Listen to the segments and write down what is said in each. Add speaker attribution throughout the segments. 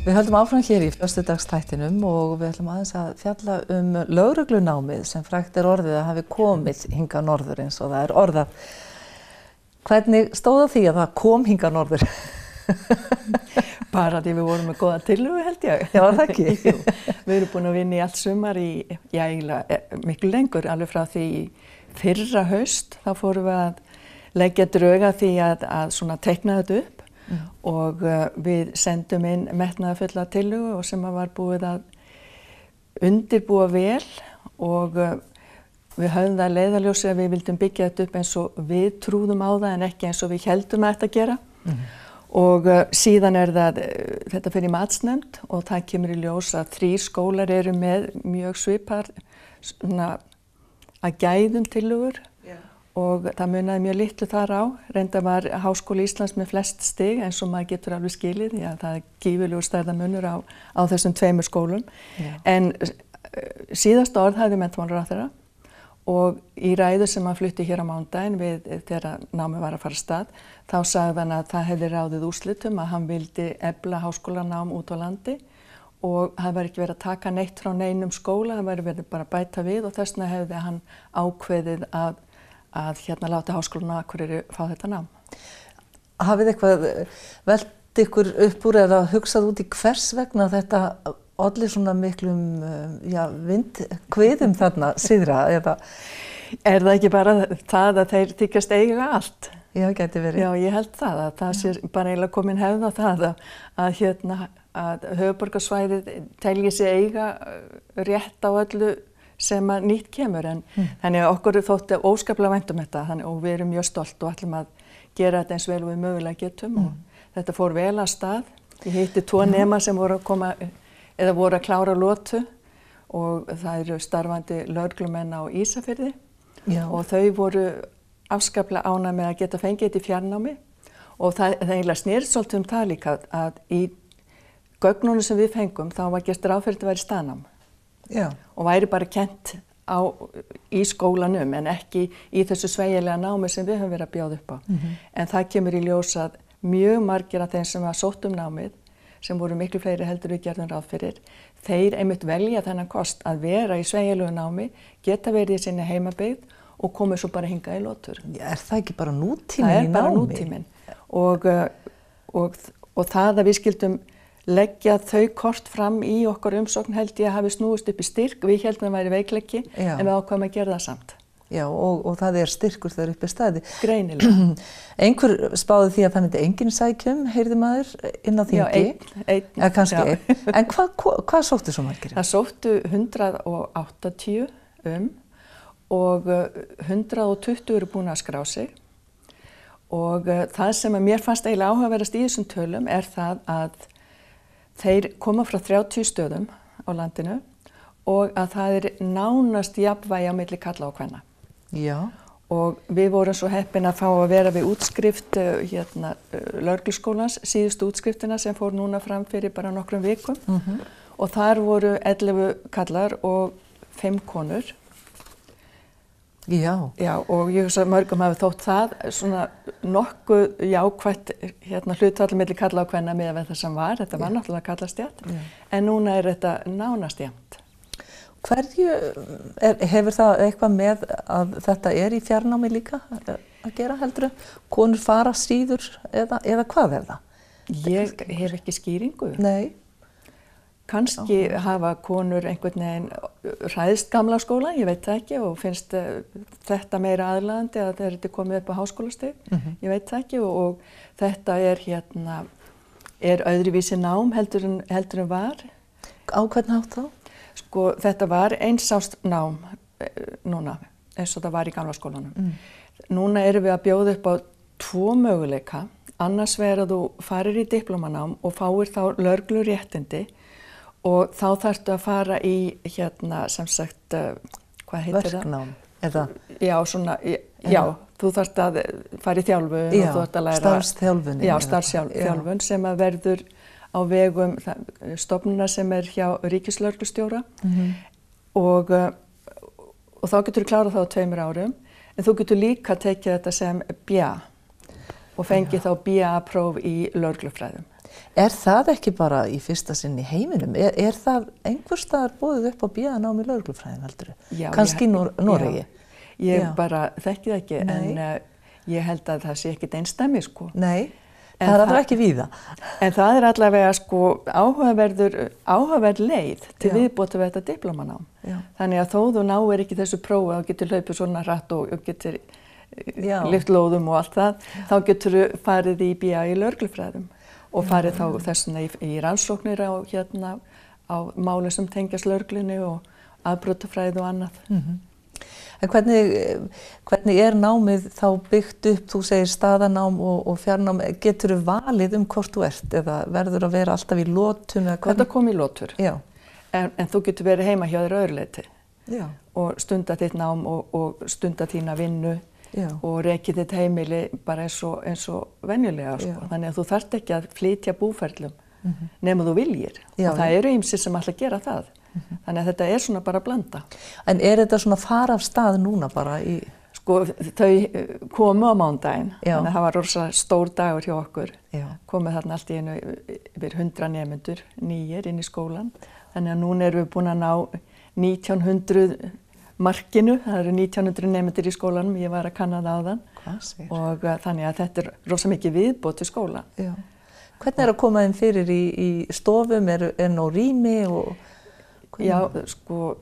Speaker 1: Við höldum áfram hér í föstudagstættinum og við ætlum aðeins að fjalla lögreglunámið sem frægt orðið að hafi komið hingað norður eins og það orðað. Hvernig stóð á því að það kom hingað norður?
Speaker 2: Bara því við vorum með góða tillögu held ég.
Speaker 1: Já, það ekki.
Speaker 2: Jú, við erum búin að vinna í allt sumar miklu lengur, alveg frá því fyrra haust. Þá fórum við að leggja drög að því að svona teikna þetta upp. Og við sendum inn metnaðarfulla tillögu og sem var búið að undirbúa vel og við höfðum það leiðarljósi að við vildum byggja þetta upp eins og við trúðum á það en ekki eins og við heldum að þetta gera. Og síðan þetta fyrir matsnefnd og það kemur í ljós að 3 skólar eru með mjög svipar að gæðum tillögur. Og það munaði mjög litlu þar á. Reyndar var Háskóli Íslands með flest stig eins og maður getur alveg skilið. Já, það gífurlegur stærðarmunur á þessum 2 skólum. Já. En síðasta orð hafði menntamálaráðherra og í ræðu sem hann flutti hér á mánudaginn þegar námið var að fara af stað, þá sagði hann að það hefði ráðið úrslitum að hann vildi efla háskólanám út á landi og það var ekki verið að taka neitt frá neinum skóla, það var verið bara að bæta við og þess vegna hefði hann ákveðið að láta Háskólann á Akureyri fá þetta nám.
Speaker 1: Hafið eitthvað velt ykkur upp úr eða hugsað út í hvers vegna þetta olli svona miklum vindhviðum þarna syðra?
Speaker 2: Er það ekki bara það að þeir þykjast eiga allt?
Speaker 1: Já, gæti verið.
Speaker 2: Já, ég held það að það sé bara eiginlega komin hefð á það að höfuðborgarsvæðið telji sig eiga rétt á öllu sem að nýtt kemur en þannig að okkur þótti óskaplega vænt þetta og við erum mjög stolt og ætlum að gera þetta eins vel og við mögulega getum og þetta fór vel að stað. Ég hitti 2 nema sem voru að klára lotu og það eru starfandi lögreglumenn á Ísafirði og þau voru afskaplega ánægð með að geta fengið þetta í fjarnámi og það eiginlega snerist svolítið það líka að í gögnunum sem við fengum þá var gert ráð fyrir að þetta væri staðnám. Já. Og væri bara kennt í skólanum en ekki í þessu sveigjanlega námi sem við höfum verið að bjóða upp á. En það kemur í ljós að mjög margir af þeim sem var sótt námið, sem voru miklu fleiri heldur við gerðum ráð fyrir, þeir einmitt velja þennan kost að vera í sveigjanlegu námi, geta verið í sinni heimabyggð og komið svo bara hingað í lotur.
Speaker 1: Já, það ekki bara nútíminn í námi?
Speaker 2: Það bara nútíminn. Og það að við skildum leggja þau kort fram í okkar umsókn held ég að hafi snúist upp í styrk. Við heldum að það væri veikleiki en við ákváðum að gera það samt.
Speaker 1: Já, og það styrkur þegar upp í staði.
Speaker 2: Greinilega.
Speaker 1: Einhver spáði því að það myndi enginn sækjum, heyrði maður, inn á þingi?
Speaker 2: Já, einn.
Speaker 1: Ja, kannski einn. En hvað sóttu svo margir?
Speaker 2: Það sóttu 180 og 120 eru búin að skrá sig. Og það sem að mér fannst eiginlega áhugaverðast í þessum tölum það að þeir koma frá 30 stöðum á landinu og að það nánast jafnvægi á milli karla og kvenna. Já. Og við vorum svo heppin að fá að vera við útskrift lögregluskólans, síðustu útskriftina sem fór núna fram fyrir bara nokkrum vikum. Og þar voru 11 karlar og 5 konur. Já. Já, og ég hugsa mörgum hafi þótt það svona nokkuð jákvætt hlutfall milli karla og kvenna miðað við það sem var. Þetta var náttúrulega karlastétt, en núna þetta nánast jafnt.
Speaker 1: Hverju hefur það eitthvað með að þetta í fjarnámi líka að gera heldur? Konur fara síður eða hvað það?
Speaker 2: Ég hef ekki skýringu.
Speaker 1: Nei.
Speaker 2: Kannski hafa konur einhvern veginn hræðst gamla skóla, ég veit það ekki og finnst þetta meira aðlaðandi að þetta komið upp á háskólastig, ég veit það ekki og þetta öðruvísi nám heldur en var.
Speaker 1: Á hvern hátt þá?
Speaker 2: Sko þetta var einsárs nám núna, eins og það var í gamla skólanum. Núna erum við að bjóða upp á 2 möguleika, annars vegar að þú farir í diplómanám og fáir þá lögregluréttindi og þá þarftu að fara í sem sagt, hvað heitir það?
Speaker 1: Verknám, eða?
Speaker 2: Já, þú þarft að fara í þjálfun og þú þarft að læra
Speaker 1: starfsþjálfun.
Speaker 2: Já, starfsþjálfun sem að verður á vegum stofnunar sem hjá ríkislögreglustjóra og þá getur þú klárað það á 2 árum en þú getur líka tekið þetta sem BA og fengið þá BA-próf í lögreglufræðum.
Speaker 1: það ekki bara í fyrsta sinn í heiminum? Það einhvers staðar boðið upp á BA-nám í lögreglufræðum heldur? Kannski í Noregi?
Speaker 2: Ég bara þekki það ekki, en ég held að það sé ekkit einsdæmi, sko.
Speaker 1: Nei, það er allavega ekki víða.
Speaker 2: En það er allavega, sko, áhugaverð leið til viðbótar við þetta diplómanám. Þannig að þó þú náir ekki þessu prófi og getur hlaupið svona hratt og getur lyft lóðum og allt það, þá getur þú farið í BA í lögreglufræðum og farið þá þessuna í rannsóknir á málum sem tengjast lögreglunni og afbrotafræði og annað.
Speaker 1: En hvernig er námið þá byggt upp? Þú segir staðanám og fjarnám. Getur þú valið hvort þú ert eða verður að vera alltaf í lotum?
Speaker 2: Þetta kom í lotur. En þú getur verið heima hjá þér öðru leyti og stunda þitt nám og stunda þína vinnu og rekið þitt heimili bara eins og venjulega, sko. Þannig að þú þarft ekki að flytja búferlum nema þú viljir. Og það eru ýmsir sem ætla að gera það. Þannig að þetta er svona bara að blanda. En er þetta svona fara af stað núna bara í... Sko, þau komu á mándaginn, þannig að það var rosalega stór dagur hjá okkur. Komið þarna allt í einu yfir 100 nemendur, nýir inn í skólan. Þannig að núna erum við búin að ná 1900 markinu, það eru 1900 nemendur í skólanum, ég var að kanna það áðan. Og þannig að þetta er rosa mikið viðbót til skóla. Hvernig er að koma þeim fyrir í stofum, er nóg rými? Já, sko,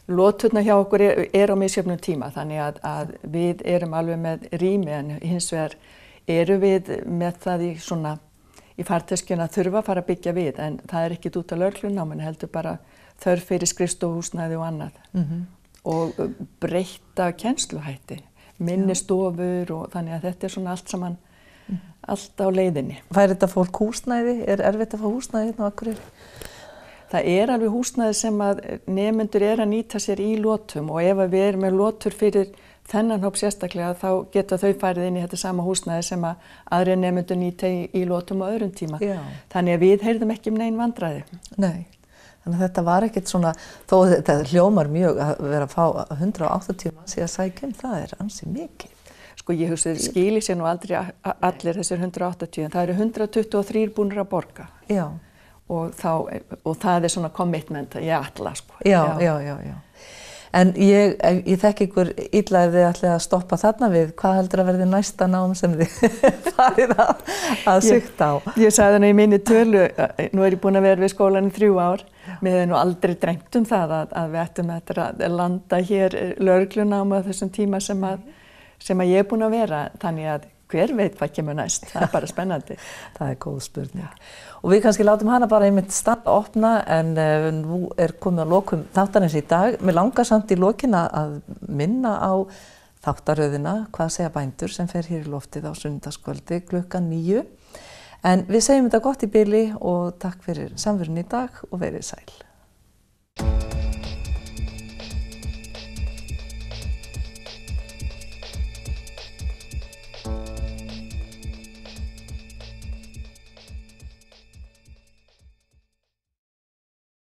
Speaker 2: loturnar hjá okkur er á misjöfnum tíma, þannig að við erum alveg með rými, en hins vegar erum við með það í farteskjuna að þurfa að fara að byggja við, en það er ekkit út af lögreglunáminu, heldur bara þörf fyrir skrifstofuhúsnæði og annað. Og breytta kennsluhætti, minni stofur og þannig að þetta er svona allt saman, allt á leiðinni. Fær þetta fólk húsnæði? Er erfitt að fá húsnæði hérna á Akureyri? Það er alveg húsnæði sem að nemendur er að nýta sér í lotum og ef við erum með lotur fyrir þennan hóp sérstaklega þá geta þau farið inn í þetta sama húsnæði sem að aðrir nemendur nýta í lotum á öðrum tíma. Þannig að við heyrðum ekki nein vandræði. Nei. Þannig að þetta var ekkert svona, þó þetta hljómar mjög að vera að fá 180 manns í að sækja það er ansi mikið. Sko ég hugsa, skili sér nú aldrei allir þessir 180, en það eru 123 búnir að borga. Og það er svona commitment, ég ætla, sko. Já. En ég þekki ykkur illa ef þið ætlið að stoppa þarna við, hvað heldur að verði næsta nám sem þið farið að sigta á? Ég sagði hana í minni tölu, nú er ég búin að vera við skólan í 3 ár, mér hefði nú aldrei dreymt það að við ættum að landa hér lögreglunámi á þessum tíma sem að ég er búin að vera, þannig að hver veit hvað kemur næst, það er bara spennandi. Það er góð spurning. Og við kannski látum hana bara einmitt standa opna, en nú er komið að lokum þáttarins í dag. Mér langar samt í lokina að minna á þáttaröðina, hvað segja bændur, sem fer hér í loftið á sunnudagskvöldi klukkan 9. En við segjum þetta gott í bili og takk fyrir samverun í dag og verið sæl.